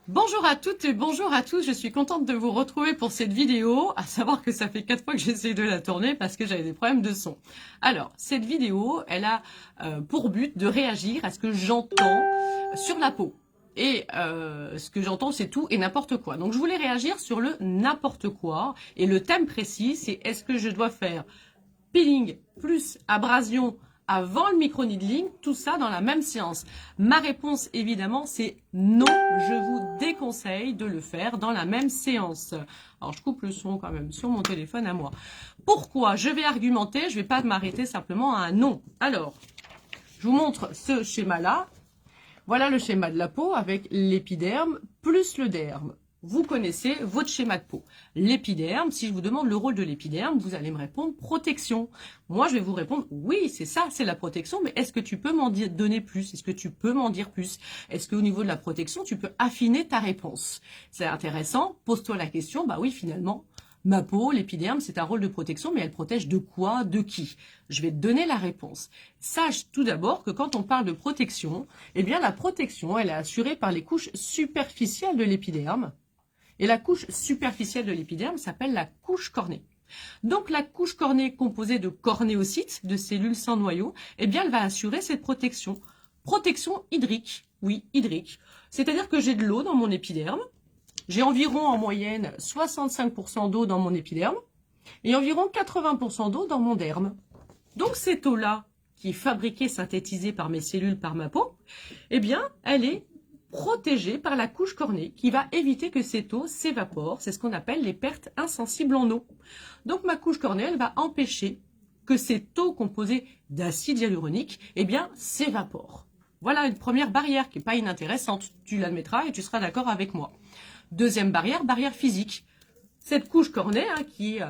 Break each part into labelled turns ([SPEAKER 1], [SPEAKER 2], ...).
[SPEAKER 1] Bonjour à toutes et bonjour à tous, je suis contente de vous retrouver pour cette vidéo, à savoir que ça fait 4 fois que j'essaie de la tourner parce que j'avais des problèmes de son. Alors, cette vidéo, elle a pour but de réagir à ce que j'entends sur la peau. Et ce que j'entends, c'est tout et n'importe quoi. Donc, je voulais réagir sur le n'importe quoi. Et le thème précis, c'est est-ce que je dois faire peeling plus abrasion avant le micro-needling, tout ça dans la même séance. Ma réponse, évidemment, c'est non, je vous déconseille de le faire dans la même séance. Alors, je coupe le son quand même sur mon téléphone à moi. Pourquoi? Je vais argumenter, je ne vais pas m'arrêter simplement à un non. Alors, je vous montre ce schéma-là. Voilà le schéma de la peau avec l'épiderme plus le derme. Vous connaissez votre schéma de peau. L'épiderme, si je vous demande le rôle de l'épiderme, vous allez me répondre protection. Moi, je vais vous répondre oui, c'est ça, c'est la protection, mais est-ce que tu peux m'en donner plus? Est-ce que tu peux m'en dire plus? Est-ce qu'au niveau de la protection, tu peux affiner ta réponse? C'est intéressant, pose-toi la question, bah oui, finalement, ma peau, l'épiderme, c'est un rôle de protection, mais elle protège de quoi, de qui? Je vais te donner la réponse. Sache tout d'abord que quand on parle de protection, eh bien la protection, elle est assurée par les couches superficielles de l'épiderme. Et la couche superficielle de l'épiderme s'appelle la couche cornée. Donc la couche cornée composée de cornéocytes, de cellules sans noyau, eh bien elle va assurer cette protection. Protection hydrique, oui, hydrique. C'est-à-dire que j'ai de l'eau dans mon épiderme, j'ai environ en moyenne 65% d'eau dans mon épiderme et environ 80% d'eau dans mon derme. Donc cette eau-là, qui est fabriquée, synthétisée par mes cellules, par ma peau, eh bien, elle est protégée par la couche cornée qui va éviter que cette eau s'évapore. C'est ce qu'on appelle les pertes insensibles en eau. Donc ma couche cornée, elle va empêcher que cette eau composée d'acide hyaluronique, eh bien, s'évapore. Voilà une première barrière qui n'est pas inintéressante. Tu l'admettras et tu seras d'accord avec moi. Deuxième barrière, barrière physique. Cette couche cornée, qui est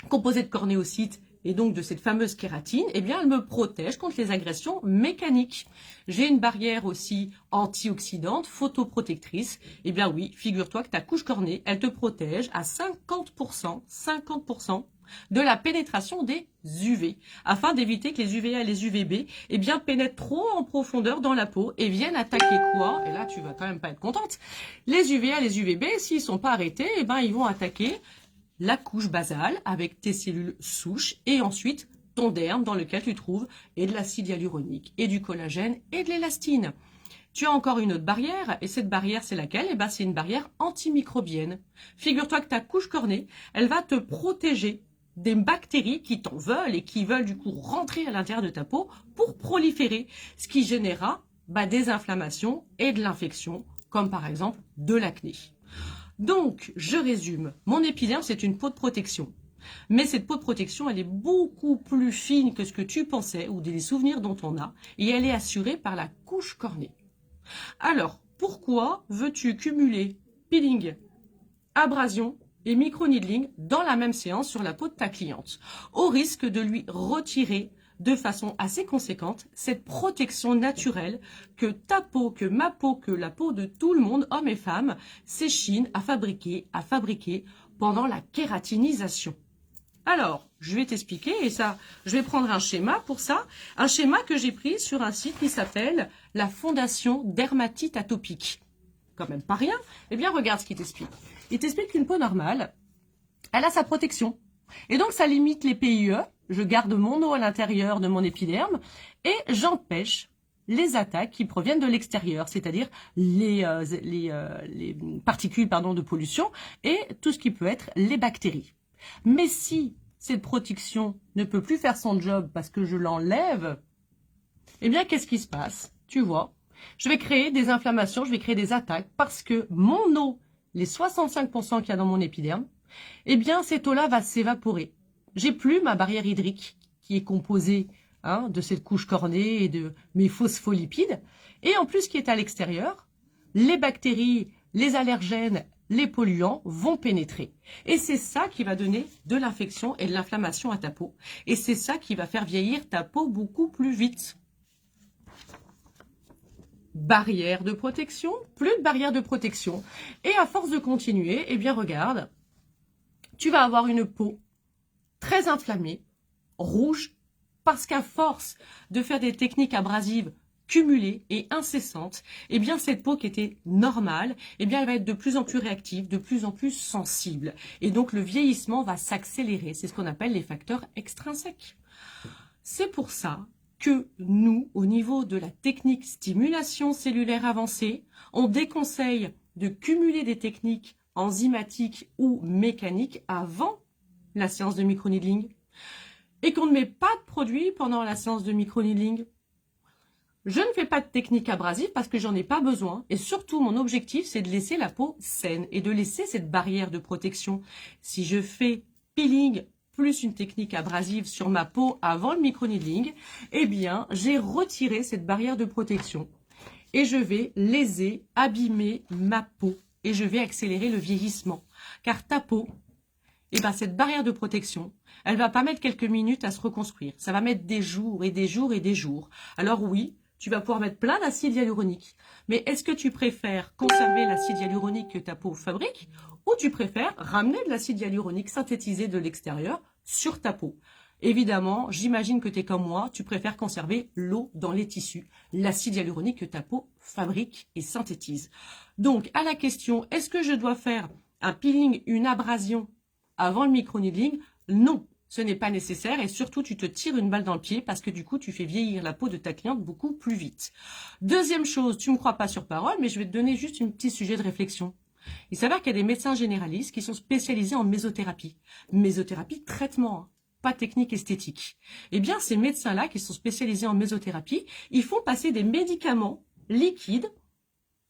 [SPEAKER 1] composée de cornéocytes et donc de cette fameuse kératine, eh bien, elle me protège contre les agressions mécaniques. J'ai une barrière aussi antioxydante, photoprotectrice. Eh bien oui, figure-toi que ta couche cornée, elle te protège à 50% de la pénétration des UV, afin d'éviter que les UVA et les UVB eh bien, pénètrent trop en profondeur dans la peau et viennent attaquer quoi? Et là, tu vas quand même pas être contente. Les UVA et les UVB, s'ils sont pas arrêtés, eh ben, ils vont attaquer la couche basale avec tes cellules souches et ensuite ton derme dans lequel tu trouves et de l'acide hyaluronique et du collagène et de l'élastine. Tu as encore une autre barrière, et cette barrière, c'est laquelle? Eh ben, c'est une barrière antimicrobienne. Figure-toi que ta couche cornée, elle va te protéger des bactéries qui t'en veulent et qui veulent du coup rentrer à l'intérieur de ta peau pour proliférer, ce qui générera des inflammations et de l'infection, comme par exemple de l'acné. Donc, je résume, mon épiderme, c'est une peau de protection. Mais cette peau de protection, elle est beaucoup plus fine que ce que tu pensais ou des souvenirs dont on a, et elle est assurée par la couche cornée. Alors, pourquoi veux-tu cumuler peeling, abrasion et micro-needling dans la même séance sur la peau de ta cliente, au risque de lui retirer de façon assez conséquente cette protection naturelle que ta peau, que ma peau, que la peau de tout le monde, hommes et femmes, s'échine à fabriquer pendant la kératinisation. Alors, je vais t'expliquer et ça, je vais prendre un schéma pour ça, un schéma que j'ai pris sur un site qui s'appelle la Fondation Dermatite Atopique. Quand même pas rien. Eh bien, regarde ce qu'il t'explique. Il t'explique qu'une peau normale, elle a sa protection. Et donc, ça limite les PIE. Je garde mon eau à l'intérieur de mon épiderme et j'empêche les attaques qui proviennent de l'extérieur, c'est-à-dire les particules de pollution et tout ce qui peut être les bactéries. Mais si cette protection ne peut plus faire son job parce que je l'enlève, eh bien, qu'est-ce qui se passe? Tu vois, je vais créer des inflammations, je vais créer des attaques parce que mon eau, les 65% qu'il y a dans mon épiderme, eh bien, cette eau-là va s'évaporer. J'ai plus ma barrière hydrique qui est composée de cette couche cornée et de mes phospholipides. Et en plus, qui est à l'extérieur, les bactéries, les allergènes, les polluants vont pénétrer. Et c'est ça qui va donner de l'infection et de l'inflammation à ta peau. Et c'est ça qui va faire vieillir ta peau beaucoup plus vite. Barrière de protection, plus de barrière de protection. Et à force de continuer, eh bien regarde, tu vas avoir une peau très inflammée, rouge, parce qu'à force de faire des techniques abrasives cumulée et incessante, eh bien cette peau qui était normale, eh bien elle va être de plus en plus réactive, de plus en plus sensible. Et donc le vieillissement va s'accélérer. C'est ce qu'on appelle les facteurs extrinsèques. C'est pour ça que nous, au niveau de la technique stimulation cellulaire avancée, on déconseille de cumuler des techniques enzymatiques ou mécaniques avant la séance de microneedling et qu'on ne met pas de produit pendant la séance de microneedling. Je ne fais pas de technique abrasive parce que j'en ai pas besoin et surtout mon objectif c'est de laisser la peau saine et de laisser cette barrière de protection. Si je fais peeling plus une technique abrasive sur ma peau avant le microneedling, eh bien j'ai retiré cette barrière de protection et je vais léser, abîmer ma peau et je vais accélérer le vieillissement car ta peau, eh ben, cette barrière de protection, elle va pas mettre quelques minutes à se reconstruire. Ça va mettre des jours et des jours et des jours. Alors oui, tu vas pouvoir mettre plein d'acide hyaluronique. Mais est-ce que tu préfères conserver l'acide hyaluronique que ta peau fabrique ou tu préfères ramener de l'acide hyaluronique synthétisé de l'extérieur sur ta peau? Évidemment, j'imagine que tu es comme moi, tu préfères conserver l'eau dans les tissus, l'acide hyaluronique que ta peau fabrique et synthétise. Donc, à la question, est-ce que je dois faire un peeling, une abrasion avant le microneedling? Non, ce n'est pas nécessaire et surtout tu te tires une balle dans le pied parce que du coup tu fais vieillir la peau de ta cliente beaucoup plus vite. Deuxième chose, tu ne me crois pas sur parole, mais je vais te donner juste un petit sujet de réflexion. Il s'avère qu'il y a des médecins généralistes qui sont spécialisés en mésothérapie. Mésothérapie, traitement, hein, pas technique esthétique. Eh bien ces médecins-là qui sont spécialisés en mésothérapie, ils font passer des médicaments liquides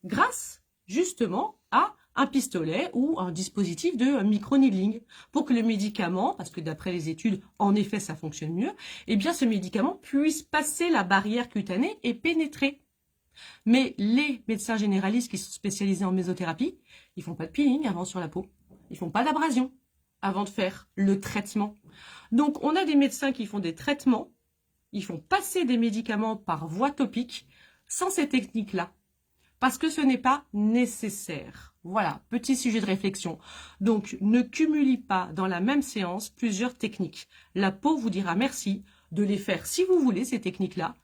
[SPEAKER 1] grâce justement à un pistolet ou un dispositif de microneedling pour que le médicament, parce que d'après les études, en effet, ça fonctionne mieux, eh bien, ce médicament puisse passer la barrière cutanée et pénétrer. Mais les médecins généralistes qui sont spécialisés en mésothérapie, ils font pas de peeling avant sur la peau. Ils font pas d'abrasion avant de faire le traitement. Donc, on a des médecins qui font des traitements, ils font passer des médicaments par voie topique sans ces techniques-là. Parce que ce n'est pas nécessaire. Voilà, petit sujet de réflexion. Donc, ne cumulez pas dans la même séance plusieurs techniques. La peau vous dira merci de les faire si vous voulez, ces techniques-là,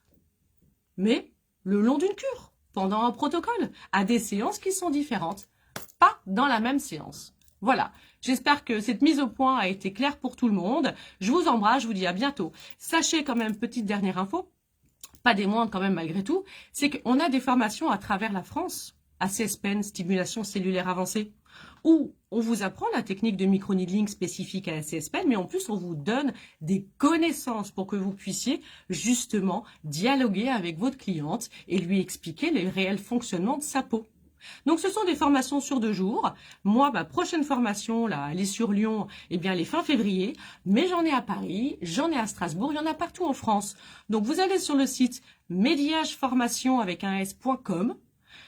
[SPEAKER 1] mais le long d'une cure, pendant un protocole, à des séances qui sont différentes, pas dans la même séance. Voilà, j'espère que cette mise au point a été claire pour tout le monde. Je vous embrasse, je vous dis à bientôt. Sachez quand même, petite dernière info, pas des moindres quand même malgré tout, c'est qu'on a des formations à travers la France, ACSPEN, stimulation cellulaire avancée, où on vous apprend la technique de microneedling spécifique à ACSPEN, mais en plus on vous donne des connaissances pour que vous puissiez justement dialoguer avec votre cliente et lui expliquer le réel fonctionnement de sa peau. Donc ce sont des formations sur 2 jours. Moi, ma prochaine formation, là, elle est sur Lyon, eh bien, elle est fin février. Mais j'en ai à Paris, j'en ai à Strasbourg, il y en a partout en France. Donc vous allez sur le site mediageformation avec un s.com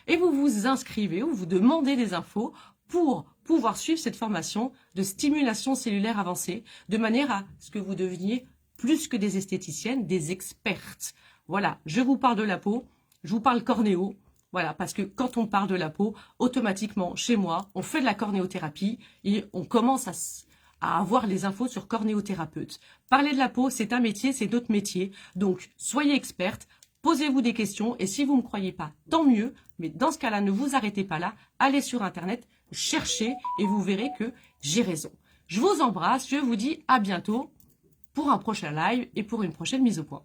[SPEAKER 1] et vous vous inscrivez ou vous demandez des infos pour pouvoir suivre cette formation de stimulation cellulaire avancée de manière à ce que vous deveniez plus que des esthéticiennes, des expertes. Voilà, je vous parle de la peau, je vous parle cornéo. Voilà, parce que quand on parle de la peau, automatiquement, chez moi, on fait de la cornéothérapie et on commence à avoir les infos sur cornéothérapeute. Parler de la peau, c'est un métier, c'est notre métier. Donc, soyez experte, posez-vous des questions et si vous ne me croyez pas, tant mieux. Mais dans ce cas-là, ne vous arrêtez pas là, allez sur Internet, cherchez et vous verrez que j'ai raison. Je vous embrasse, je vous dis à bientôt pour un prochain live et pour une prochaine mise au point.